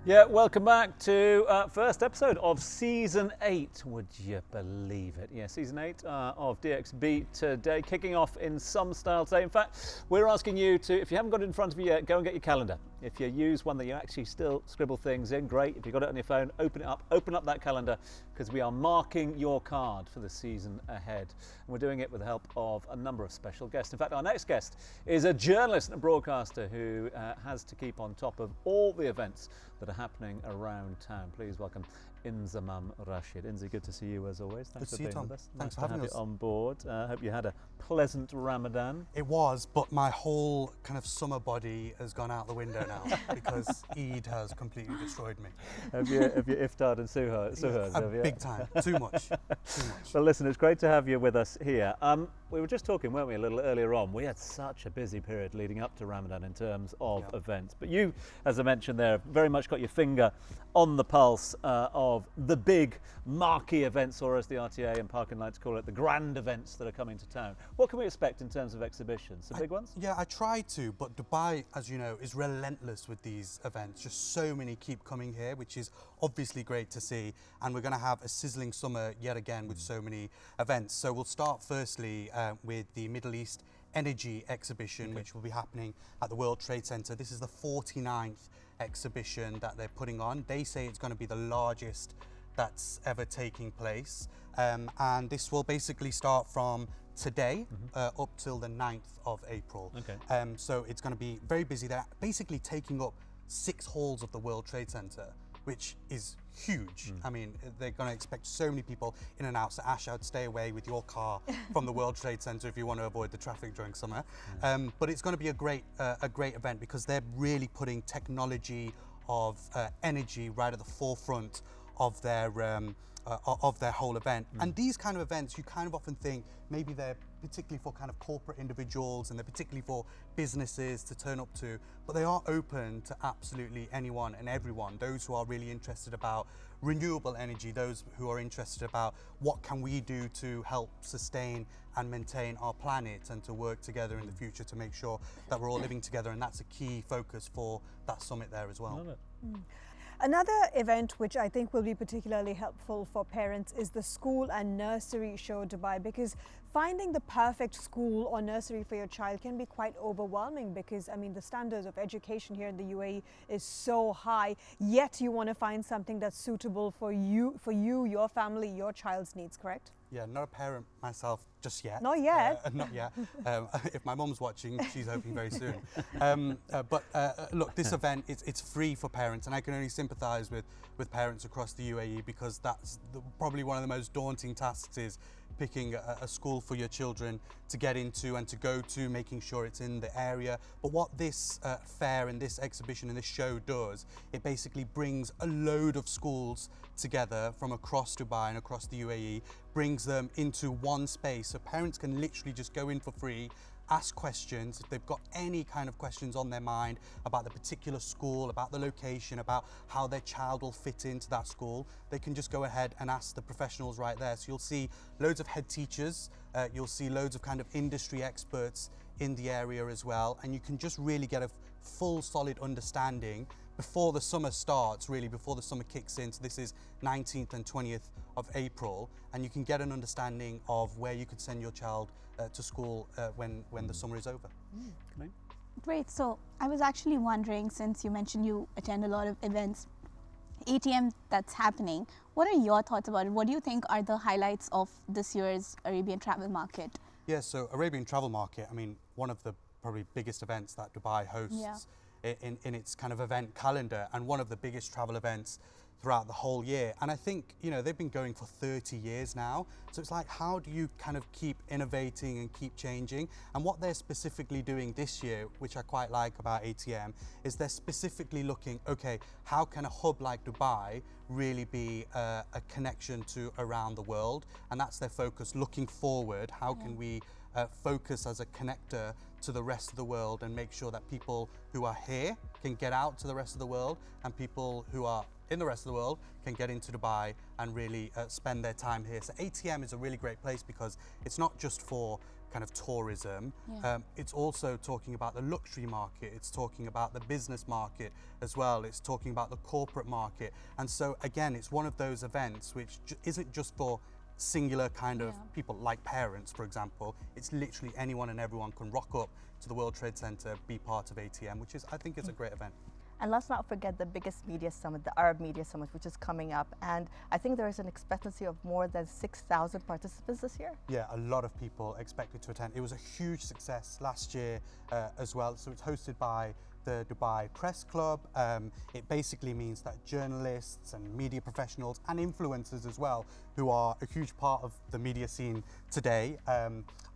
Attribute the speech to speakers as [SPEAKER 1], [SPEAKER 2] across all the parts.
[SPEAKER 1] Yeah, welcome back to first episode of Season 8. Would you believe it? Yeah, Season 8 of DXB today, kicking off in some style today. In fact, we're asking you to, if you haven't got it in front of you yet, go and get your calendar. If you use one that you actually still scribble things in, great. If you've got it on your phone, open up that calendar, because we are marking your card for the season ahead. And we're doing it with the help of a number of special guests. In fact, our next guest is a journalist and a broadcaster who has to keep on top of all the events that are happening around town. Please welcome Inzamam Rashid. Inzi, good to see you as always. Thanks for being with us.
[SPEAKER 2] Thanks
[SPEAKER 1] nice
[SPEAKER 2] for having
[SPEAKER 1] to have
[SPEAKER 2] us.
[SPEAKER 1] you on board. Hope you had a pleasant Ramadan.
[SPEAKER 2] It was, but my whole kind of summer body has gone out the window now because Eid has completely destroyed me.
[SPEAKER 1] Have you iftared and suhoors? Have you?
[SPEAKER 2] Big time. Too much.
[SPEAKER 1] Well, listen, it's great to have you with us here. We were just talking, weren't we, a little earlier on? We had such a busy period leading up to Ramadan in terms of events. But you, as I mentioned there, very much got your finger on the pulse of the big marquee events, or as the RTA and Parking like to call it, the grand events that are coming to town. What can we expect in terms of exhibitions? Some big ones?
[SPEAKER 2] Yeah, I try to, but Dubai, as you know, is relentless with these events. Just so many keep coming here, which is obviously great to see. And we're going to have a sizzling summer yet again with so many events. So we'll start firstly with the Middle East Energy Exhibition, which will be happening at the World Trade Center. This is the 49th exhibition that they're putting on. They say it's going to be the largest that's ever taking place. And this will basically start from today up till the 9th of April. So it's going to be very busy. They're basically taking up 6 halls of the World Trade Center, which is huge. I mean, they're going to expect so many people in and out. So Ash, I'd stay away with your car from the World Trade Center if you want to avoid the traffic during summer. But it's going to be a great event because they're really putting technology of energy right at the forefront of their whole event. And these kind of events, you kind of often think maybe they're particularly for kind of corporate individuals and they're particularly for businesses to turn up to, but they are open to absolutely anyone and everyone. Those who are really interested about renewable energy, those who are interested about what can we do to help sustain and maintain our planet and to work together in the future to make sure that we're all living together. And that's a key focus for that summit there as well.
[SPEAKER 1] Love it.
[SPEAKER 3] Another event which I think will be particularly helpful for parents is the School and Nursery Show Dubai, because finding the perfect school or nursery for your child can be quite overwhelming, because I mean the standards of education here in the UAE is so high, yet you want to find something that's suitable for you, your family, your child's needs, correct?
[SPEAKER 2] Yeah, not a parent myself just yet.
[SPEAKER 3] Not yet.
[SPEAKER 2] Not yet. If my mum's watching, she's hoping very soon. Look, this event, it's free for parents, and I can only sympathise with parents across the UAE, because that's probably one of the most daunting tasks is picking a school for your children to get into and to go to, making sure it's in the area. But what this fair and this exhibition and this show does, it basically brings a load of schools together from across Dubai and across the UAE, brings them into one space so parents can literally just go in for free, ask questions. If they've got any kind of questions on their mind about the particular school, about the location, about how their child will fit into that school, they can just go ahead and ask the professionals right there. So you'll see loads of head teachers, you'll see loads of kind of industry experts in the area as well, and you can just really get a full solid understanding before the summer starts, really before the summer kicks in. So this is 19th and 20th of April, and you can get an understanding of where you could send your child to school when the summer is over.
[SPEAKER 4] Great. So I was actually wondering, since you mentioned you attend a lot of events, ATM that's happening, what are your thoughts about it? What do you think are the highlights of this year's Arabian Travel Market?
[SPEAKER 2] Yeah, so Arabian Travel Market, I mean, one of the probably biggest events that Dubai hosts in its kind of event calendar, and one of the biggest travel events throughout the whole year. And I think, you know, they've been going for 30 years now. So it's like, how do you kind of keep innovating and keep changing? And what they're specifically doing this year, which I quite like about ATM, is they're specifically looking, okay, how can a hub like Dubai really be a connection to around the world? And that's their focus looking forward. How can we focus as a connector to the rest of the world and make sure that people who are here can get out to the rest of the world, and people who are in the rest of the world can get into Dubai and really spend their time here. So ATM is a really great place because it's not just for kind of tourism.
[SPEAKER 4] Yeah.
[SPEAKER 2] It's also talking about the luxury market. It's talking about the business market as well. It's talking about the corporate market. And so again, it's one of those events which isn't just for singular kind of people like parents, for example. It's literally anyone and everyone can rock up to the World Trade Center, be part of ATM, which is, I think, is a great event.
[SPEAKER 5] And let's not forget the biggest media summit, the Arab Media Summit, which is coming up. And I think there is an expectancy of more than 6,000 participants this year.
[SPEAKER 2] Yeah, a lot of people expected to attend. It was a huge success last year as well. So it's hosted by the Dubai Press Club. It basically means that journalists and media professionals and influencers as well, who are a huge part of the media scene today,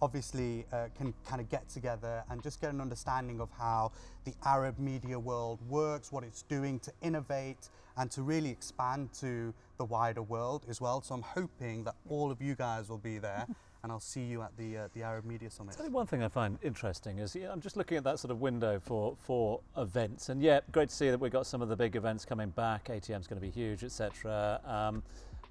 [SPEAKER 2] obviously can kind of get together and just get an understanding of how the Arab media world works, what it's doing to innovate and to really expand to the wider world as well. So I'm hoping that all of you guys will be there. And I'll see you at the Arab Media Summit.
[SPEAKER 1] One thing I find interesting is, I'm just looking at that sort of window for events, and yeah, great to see that we've got some of the big events coming back. ATM's going to be huge, etc.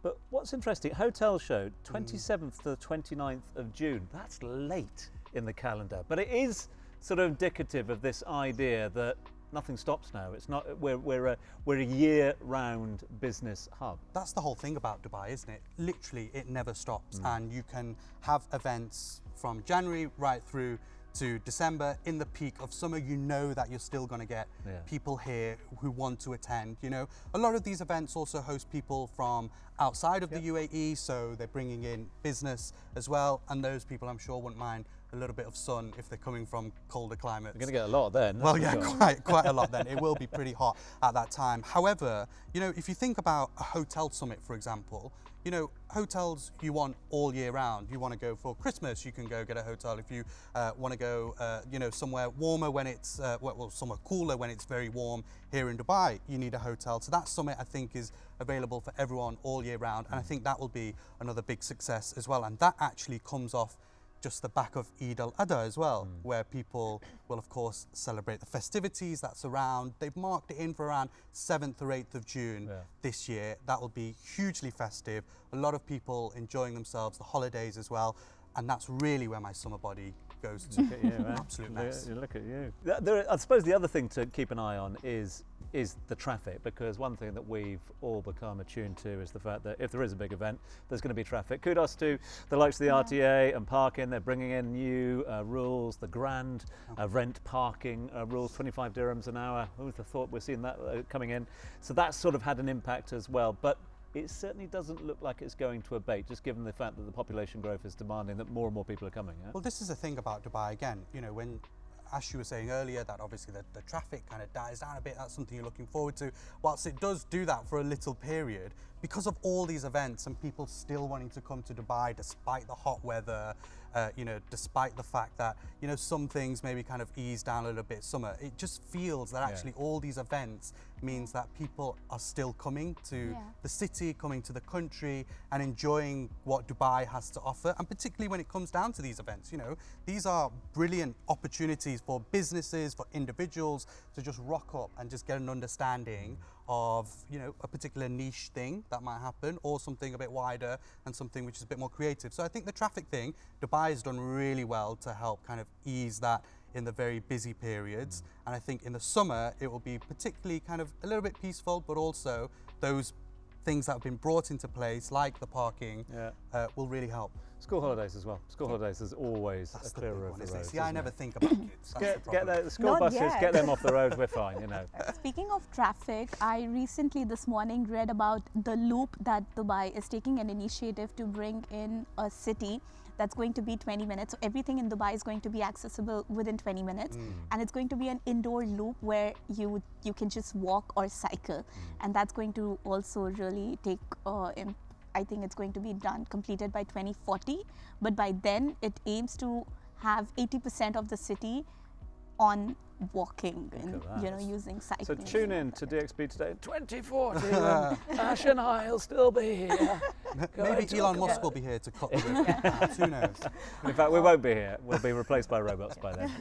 [SPEAKER 1] But what's interesting, hotel show 27th to the 29th of June. That's late in the calendar, but it is sort of indicative of this idea that nothing stops now. It's not. We're a year-round business hub.
[SPEAKER 2] That's the whole thing about Dubai, isn't it? Literally, it never stops, and you can have events from January right through to December. In the peak of summer, you know that you're still going to get people here who want to attend. You know, a lot of these events also host people from outside of the UAE, so they're bringing in business as well, and those people, I'm sure, wouldn't mind a little bit of sun if they're coming from colder climates.
[SPEAKER 1] You're going to get a lot then.
[SPEAKER 2] Well, yeah, quite a lot then. It will be pretty hot at that time. However, you know, if you think about a hotel summit, for example, you know, hotels you want all year round. You want to go for Christmas, you can go get a hotel. If you want to go, you know, somewhere warmer when it's, well, somewhere cooler when it's very warm here in Dubai, you need a hotel. So that summit, I think, is available for everyone all year round. And I think that will be another big success as well. And that actually comes off just the back of Eid al-Adha as well, where people will of course celebrate the festivities that's around. They've marked it in for around 7th or 8th of June this year. That will be hugely festive. A lot of people enjoying themselves, the holidays as well. And that's really where my summer body goes to.
[SPEAKER 1] Look at you, man.
[SPEAKER 2] Absolute mess.
[SPEAKER 1] Look at you. I suppose the other thing to keep an eye on is the traffic, because one thing that we've all become attuned to is the fact that if there is a big event, there's going to be traffic. Kudos to the likes of the RTA and parking. They're bringing in new rules, the grand rent parking rules, 25 dirhams an hour. Who would have thought we're seeing that coming in? So that's sort of had an impact as well. But it certainly doesn't look like it's going to abate, just given the fact that the population growth is demanding that more and more people are coming. Yeah?
[SPEAKER 2] Well, this is the thing about Dubai again. You know, when Ash, you were saying earlier that obviously the traffic kind of dies down a bit. That's something you're looking forward to. Whilst it does do that for a little period, because of all these events and people still wanting to come to Dubai despite the hot weather, you know, despite the fact that, you know, some things maybe kind of ease down a little bit summer, it just feels that actually all these events means that people are still coming to the city, coming to the country and enjoying what Dubai has to offer. And particularly when it comes down to these events, you know, these are brilliant opportunities for businesses, for individuals to just rock up and just get an understanding of, you know, a particular niche thing that might happen, or something a bit wider and something which is a bit more creative. So I think the traffic thing, Dubai has done really well to help kind of ease that in the very busy periods. And I think in the summer, it will be particularly kind of a little bit peaceful, but also those things that have been brought into place, like the parking, will really help.
[SPEAKER 1] School holidays as well. School holidays is always
[SPEAKER 2] That's
[SPEAKER 1] a
[SPEAKER 2] the
[SPEAKER 1] clearer
[SPEAKER 2] big
[SPEAKER 1] of
[SPEAKER 2] one,
[SPEAKER 1] the
[SPEAKER 2] isn't it?
[SPEAKER 1] roads.
[SPEAKER 2] See, I never think about kids. That's the
[SPEAKER 1] Get
[SPEAKER 2] problem.
[SPEAKER 1] the school
[SPEAKER 3] Not
[SPEAKER 1] buses,
[SPEAKER 3] yet.
[SPEAKER 1] get them off the road, we're fine, you know.
[SPEAKER 4] Speaking of traffic, I recently this morning read about the loop that Dubai is taking an initiative to bring in a city that's going to be 20 minutes. So everything in Dubai is going to be accessible within 20 minutes. And it's going to be an indoor loop where you can just walk or cycle. And that's going to also really take, I think it's going to be completed by 2040. But by then, it aims to have 80% of the city on walking and, you know, using cycling.
[SPEAKER 1] So tune in to DXB today in 2040 when Ash and I'll still be here.
[SPEAKER 2] Maybe Elon Musk will be here to cut the whip. Who knows?
[SPEAKER 1] In fact, we won't be here. We'll be replaced by robots by then.